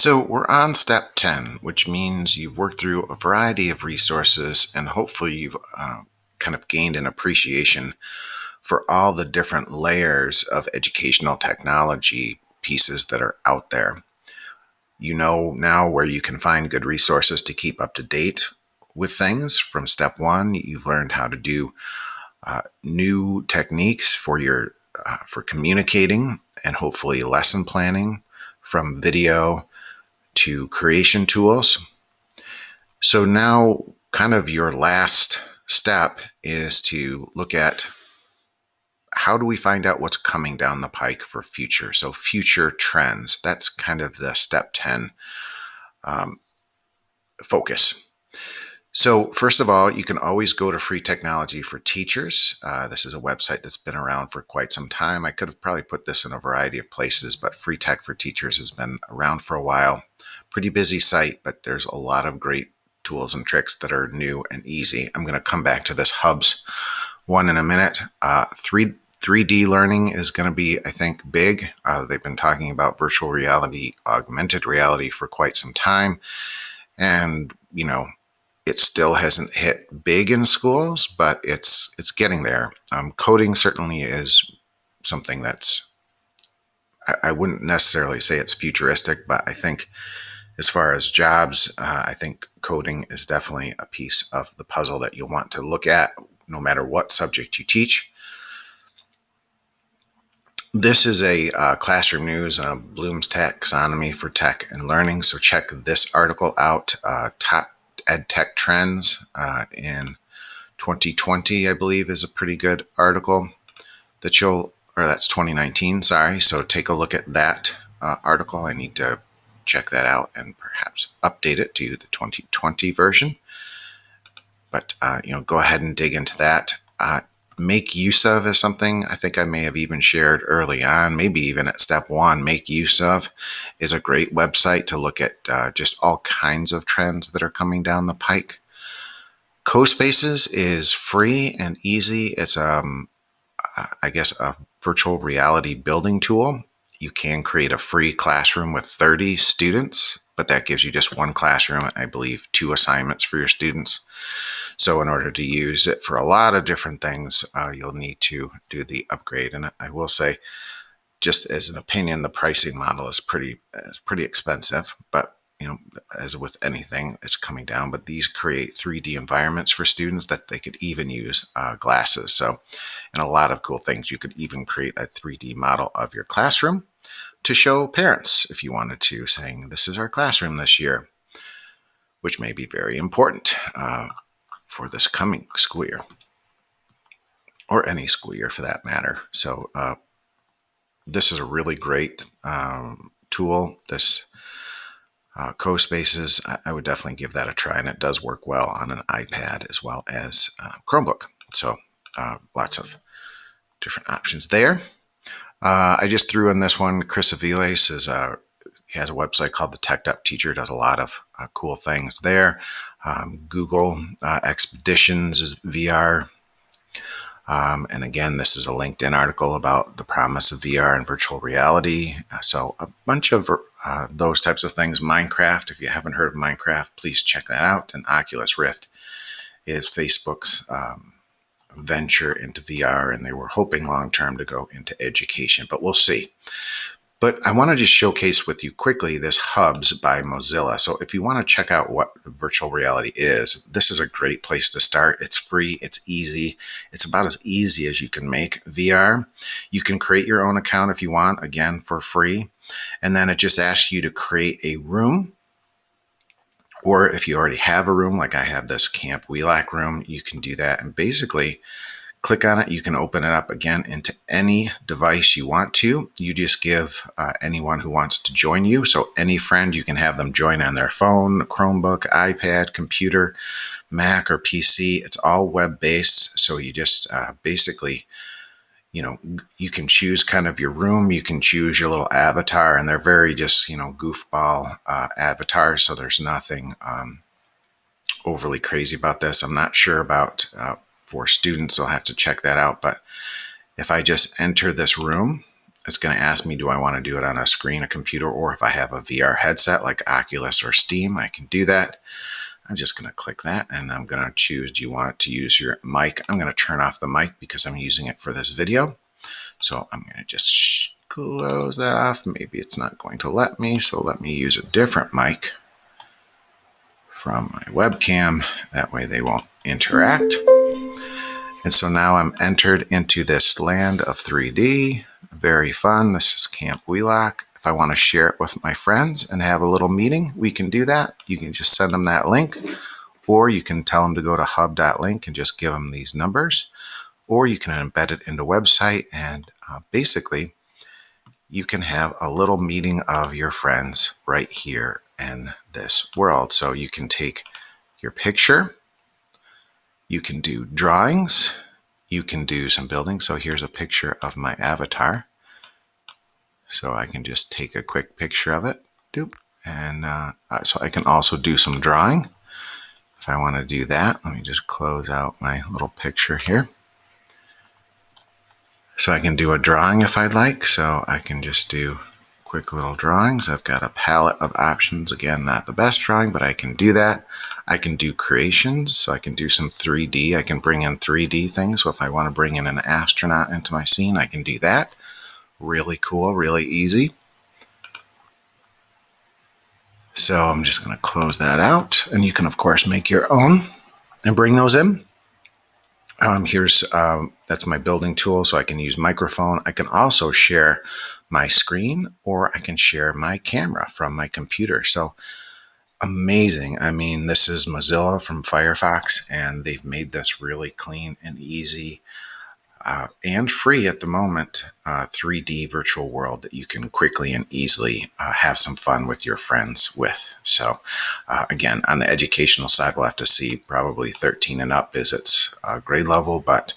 So we're on step 10, which means you've worked through a variety of resources and hopefully you've kind of gained an appreciation for all the different layers of educational technology pieces that are out there. You know now where you can find good resources to keep up to date with things. From step one, you've learned how to do new techniques for communicating and hopefully lesson planning, from video to creation tools. So now kind of your last step is to look at how do we find out what's coming down the pike for future. So future trends, that's kind of the step 10 focus. So first of all, you can always go to Free Technology for Teachers. This is a website that's been around for quite some time. I could have probably put this in a variety of places, but Free Tech for Teachers has been around for a while. Pretty busy site, but there's a lot of great tools and tricks that are new and easy. I'm going to come back to this Hubs one in a minute. 3D learning is going to be, I think, big. They've been talking about virtual reality, augmented reality for quite some time. And, it still hasn't hit big in schools, but it's getting there. Coding certainly is something that's, I wouldn't necessarily say it's futuristic, but I think as far as jobs, I think coding is definitely a piece of the puzzle that you'll want to look at no matter what subject you teach. This is a classroom news on Bloom's Taxonomy for Tech and Learning, so check this article out, Top Ed Tech Trends in 2020, I believe, is a pretty good article that that's 2019, sorry. So take a look at that article. I need to check that out and perhaps update it to the 2020 version. But, go ahead and dig into that. Make use of is something I think I may have even shared early on, maybe even at step one. Make use of is a great website to look at just all kinds of trends that are coming down the pike. CoSpaces is free and easy. It's, I guess, a virtual reality building tool. You can create a free classroom with 30 students, but that gives you just one classroom and I believe 2 assignments for your students. So in order to use it for a lot of different things, you'll need to do the upgrade. And I will say, just as an opinion, the pricing model is pretty expensive, but as with anything, it's coming down. But these create 3D environments for students that they could even use glasses. So, and a lot of cool things. You could even create a 3D model of your classroom to show parents if you wanted to, saying, this is our classroom this year, which may be very important for this coming school year, or any school year for that matter. So this is a really great tool. This CoSpaces, I would definitely give that a try, and it does work well on an iPad as well as Chromebook. So lots of different options there. I just threw in this one. Chris Aviles he has a website called the Teched Up Teacher. Does a lot of cool things there. Google Expeditions is VR. And again, this is a LinkedIn article about the promise of VR and virtual reality. So a bunch of those types of things. Minecraft, if you haven't heard of Minecraft, please check that out. And Oculus Rift is Facebook's venture into VR, and they were hoping long-term to go into education, but we'll see. But I want to just showcase with you quickly this Hubs by Mozilla. So if you want to check out what virtual reality is, this is a great place to start. It's free. It's easy. It's about as easy as you can make VR. You can create your own account if you want, again, for free. And then it just asks you to create a room. Or if you already have a room, like I have this Camp Wheelack room, you can do that. And basically, click on it. You can open it up again into any device you want to. You just give anyone who wants to join you. So any friend, you can have them join on their phone, Chromebook, iPad, computer, Mac, or PC. It's all web-based. So you just basically, you can choose kind of your room. You can choose your little avatar, and they're very just, goofball avatars. So there's nothing overly crazy about this. I'm not sure about for students, I'll have to check that out. But if I just enter this room, it's going to ask me, do I want to do it on a screen, a computer, or if I have a VR headset like Oculus or Steam, I can do that. I'm just going to click that and I'm going to choose, do you want to use your mic? I'm going to turn off the mic because I'm using it for this video. So I'm going to just close that off. Maybe it's not going to let me, so let me use a different mic from my webcam. That way they won't interact. And so now I'm entered into this land of 3D. Very fun. This is Camp Wheelock. If I want to share it with my friends and have a little meeting, we can do that. You can just send them that link, or you can tell them to go to hub.link and just give them these numbers, or you can embed it into a website, and basically you can have a little meeting of your friends right here in this world. So you can take your picture, you can do drawings, you can do some building. So here's a picture of my avatar. So I can just take a quick picture of it. Doop. And so I can also do some drawing. If I want to do that, let me just close out my little picture here. So I can do a drawing if I'd like. So I can just do quick little drawings. I've got a palette of options. Again, not the best drawing, but I can do that. I can do creations. So I can do some 3D. I can bring in 3D things. So if I want to bring in an astronaut into my scene, I can do that. Really cool, really easy. So I'm just going to close that out. And you can, of course, make your own and bring those in. That's my building tool, so I can use microphone. I can also share my screen, or I can share my camera from my computer. So amazing. I mean, this is Mozilla from Firefox, and they've made this really clean and easy and free at the moment, 3D virtual world that you can quickly and easily have some fun with your friends with. So again, on the educational side, we'll have to see. Probably 13 and up is its grade level, but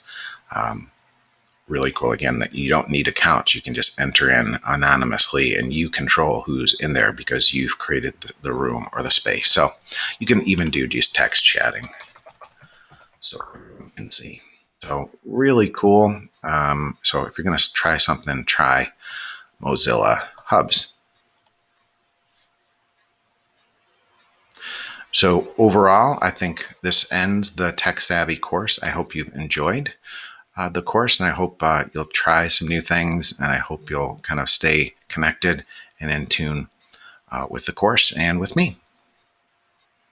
really cool again that you don't need accounts. You can just enter in anonymously and you control who's in there because you've created the room or the space. So you can even do just text chatting, so you can see. So really cool. So if you're going to try something, try Mozilla Hubs. So overall, I think this ends the Tech Savvy course. I hope you've enjoyed the course, and I hope you'll try some new things, and I hope you'll kind of stay connected and in tune with the course and with me.